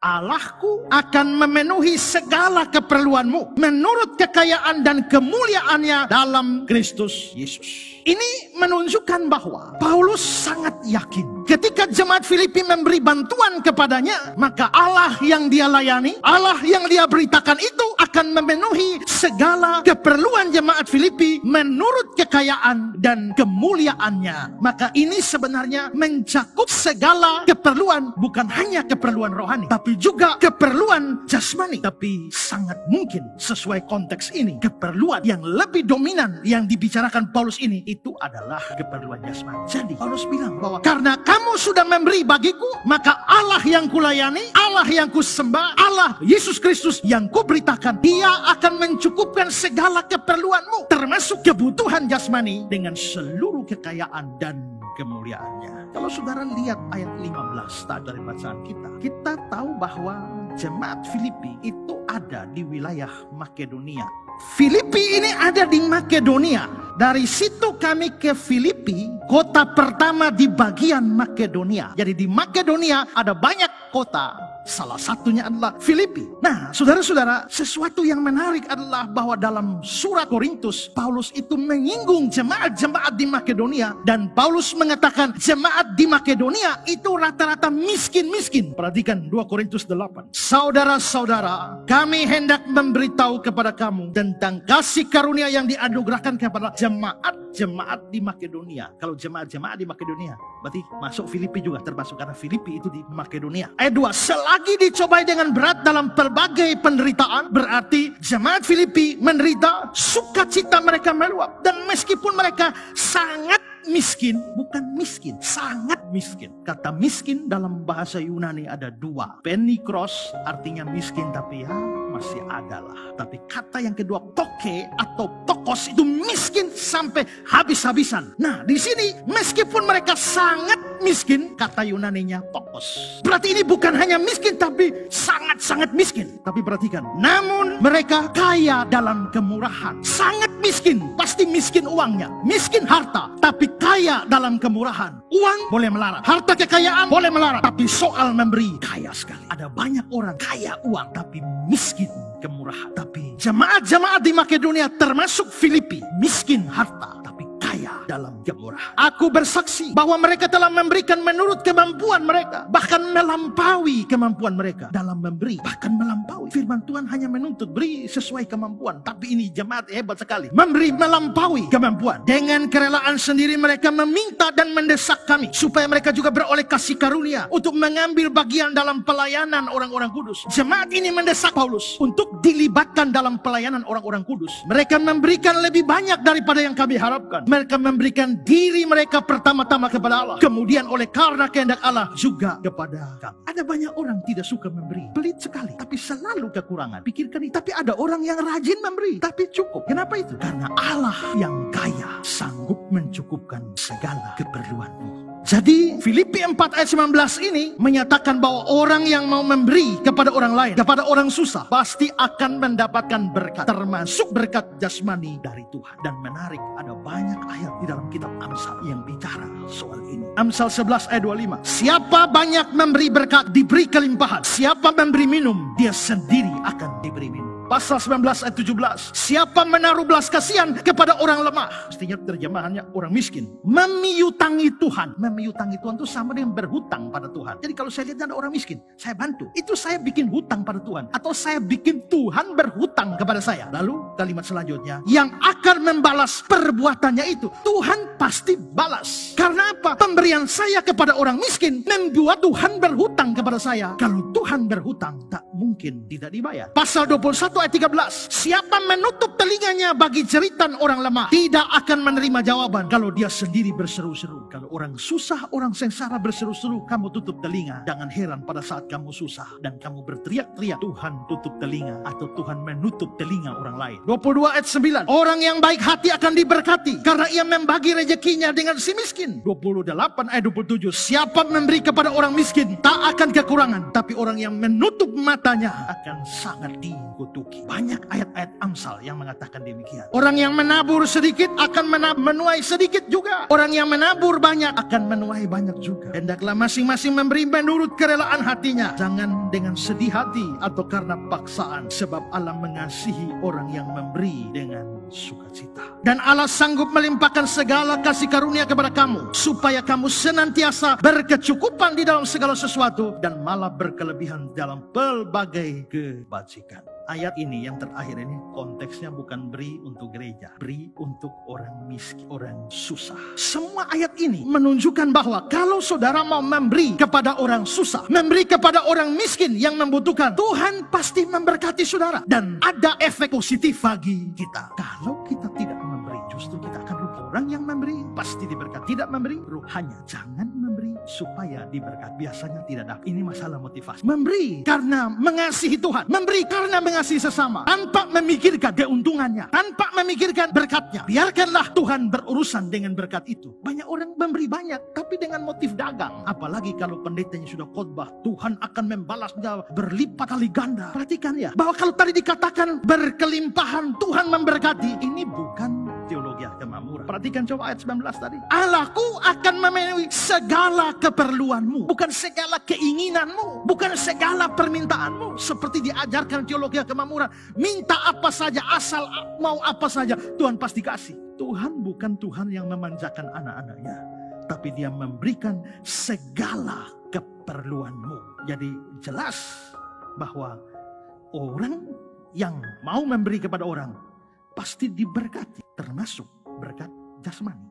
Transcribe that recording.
Allahku akan memenuhi segala keperluanmu menurut kekayaan dan kemuliaannya dalam Kristus Yesus. Ini menunjukkan bahwa Paulus sangat yakin ketika jemaat Filipi memberi bantuan kepadanya, maka Allah yang dia layani, Allah yang dia beritakan itu akan memenuhi segala keperluan jemaat Filipi menurut kekayaan dan kemuliaannya. Maka ini sebenarnya mencakup segala keperluan, bukan hanya keperluan rohani, tapi juga keperluan jasmani. Tapi sangat mungkin sesuai konteks ini, keperluan yang lebih dominan yang dibicarakan Paulus ini itu adalah keperluan jasmani. Jadi Paulus bilang bahwa karena kamu sudah memberi bagiku, maka Allah yang kulayani, Allah yang kusembah, Allah Yesus Kristus yang kuberitakan, dia akan mencukupkan segala keperluanmu, termasuk kebutuhan jasmani dengan seluruh kekayaan dan kemuliaannya. Kalau saudara lihat ayat 15 dari bacaan kita tahu bahwa jemaat Filipi itu ada di wilayah Makedonia. Filipi ini ada di Makedonia. Dari situ kami ke Filipi, kota pertama di bagian Makedonia. Jadi di Makedonia ada banyak kota. Salah satunya adalah Filipi. Nah, saudara-saudara, sesuatu yang menarik adalah bahwa dalam surat Korintus, Paulus itu menyinggung jemaat-jemaat di Makedonia. Dan Paulus mengatakan jemaat di Makedonia itu rata-rata miskin-miskin. Perhatikan 2 Korintus 8. Saudara-saudara, kami hendak memberitahu kepada kamu tentang kasih karunia yang dianugerahkan kepada jemaat-jemaat di Makedonia. Kalau jemaat-jemaat di Makedonia, berarti masuk Filipi juga termasuk, karena Filipi itu di Makedonia. Ayat 2, selagi dicobai dengan berat dalam berbagai penderitaan, berarti jemaat Filipi menderita, sukacita mereka meluap. Dan meskipun mereka sangat miskin, bukan miskin, sangat miskin. Kata miskin dalam bahasa Yunani ada dua. Penikros artinya miskin, tapi ya masih adalah. Tapi kata yang kedua, toke atau tokos, itu miskin sampai habis-habisan. Nah, di sini meskipun mereka sangat miskin, kata Yunaninya tokos. Berarti ini bukan hanya miskin, tapi sangat-sangat miskin. Tapi perhatikan, namun mereka kaya dalam kemurahan. Sangat miskin, pasti miskin uangnya, miskin harta, tapi kaya dalam kemurahan. Uang boleh melarat, harta kekayaan boleh melarat, tapi soal memberi kaya sekali. Ada banyak orang kaya uang tapi miskin kemurahan. Tapi jemaat-jemaat di Makedonia termasuk Filipi, miskin harta tapi kaya dalam kemurahan. Aku bersaksi bahwa mereka telah memberikan menurut kemampuan mereka, bahkan melampaui kemampuan mereka dalam memberi, bahkan melampaui. Firman Tuhan hanya menuntut beri sesuai kemampuan, tapi ini jemaat hebat sekali, memberi melampaui kemampuan. Dengan kerelaan sendiri mereka meminta dan mendesak kami supaya mereka juga beroleh kasih karunia untuk mengambil bagian dalam pelayanan orang-orang kudus. Jemaat ini mendesak Paulus untuk dilibatkan dalam pelayanan orang-orang kudus. Mereka memberikan lebih banyak daripada yang kami harapkan. Mereka memberikan diri mereka pertama-tama kepada Allah, kemudian oleh karena kehendak Allah juga kepada kami. Ada banyak orang tidak suka memberi, pelit sekali, tapi selalu kekurangan. Pikirkan ini. Tapi ada orang yang rajin memberi, tapi cukup. Kenapa itu? Karena Allah yang kaya sanggup mencukupkan segala keperluanmu. Jadi Filipi 4 ayat 19 ini menyatakan bahwa orang yang mau memberi kepada orang lain, kepada orang susah, pasti akan mendapatkan berkat, termasuk berkat jasmani dari Tuhan. Dan menarik, ada banyak ayat di dalam kitab Amsal yang bicara soal ini. Amsal 11 ayat 25. Siapa banyak memberi berkat, diberi kelimpahan. Siapa memberi minum, dia sendiri akan diberi minum. Pasal 19 ayat 17. Siapa menaruh belas kasihan kepada orang lemah, mestinya terjemahannya orang miskin, memiutangi Tuhan. Memiutangi Tuhan itu sama dengan berhutang pada Tuhan. Jadi kalau saya lihat ada orang miskin, saya bantu, itu saya bikin hutang pada Tuhan, atau saya bikin Tuhan berhutang kepada saya. Lalu kalimat selanjutnya, yang akan membalas perbuatannya itu Tuhan pasti balas. Karena apa? Pemberian saya kepada orang miskin membuat Tuhan berhutang kepada saya. Kalau Tuhan berhutang, tak mungkin tidak dibayar. Pasal 21 ayat 13. Siapa menutup telinganya bagi jeritan orang lemah, tidak akan menerima jawaban kalau dia sendiri berseru-seru. Kalau orang susah, orang sengsara berseru-seru, kamu tutup telinga. Jangan heran pada saat kamu susah dan kamu berteriak-teriak, Tuhan tutup telinga atau Tuhan menutup telinga orang lain. 22 ayat 9. Orang yang baik hati akan diberkati karena ia membagi rezekinya dengan si miskin. 28 ayat 27. Siapa memberi kepada orang miskin tak akan kekurangan, tapi orang yang menutup mata matanya akan sangat dikutuki. Banyak ayat-ayat Amsal yang mengatakan demikian. Orang yang menabur sedikit akan menuai sedikit juga. Orang yang menabur banyak akan menuai banyak juga. Hendaklah masing-masing memberi menurut kerelaan hatinya, jangan dengan sedih hati atau karena paksaan, sebab Allah mengasihi orang yang memberi dengan sukacita. Dan Allah sanggup melimpahkan segala kasih karunia kepada kamu, supaya kamu senantiasa berkecukupan di dalam segala sesuatu dan malah berkelebihan dalam pelbagai kebajikan. Ayat ini yang terakhir ini konteksnya bukan beri untuk gereja, beri untuk orang miskin, orang susah. Semua ayat ini menunjukkan bahwa kalau saudara mau memberi kepada orang susah, memberi kepada orang miskin yang membutuhkan, Tuhan pasti memberkati saudara. Dan ada efek positif bagi kita. Kalau kita tidak memberi, justru kita akan rugi. Orang yang memberi pasti diberkati, tidak memberi hanya jangan memberi supaya diberkati. Biasanya tidak dapat. Ini masalah motivasi. Memberi karena mengasihi Tuhan, memberi karena mengasihi sesama, tanpa memikirkan keuntungannya, tanpa memikirkan berkatnya. Biarkanlah Tuhan berurusan dengan berkat itu. Banyak orang memberi banyak tapi dengan motif dagang. Apalagi kalau pendetanya sudah khotbah, Tuhan akan membalasnya berlipat kali ganda. Perhatikan ya, bahwa kalau tadi dikatakan berkelimpahan Tuhan memberkati, ini bukan teologi kemakmuran. Perhatikan coba ayat 19 tadi. Allahku akan memenuhi segala keperluanmu, bukan segala keinginanmu, bukan segala permintaanmu. Seperti diajarkan teologi kemakmuran, minta apa saja, asal mau apa saja, Tuhan pasti kasih. Tuhan bukan Tuhan yang memanjakan anak-anaknya, tapi Dia memberikan segala keperluanmu. Jadi jelas bahwa orang yang mau memberi kepada orang pasti diberkati, termasuk berkat jasmani.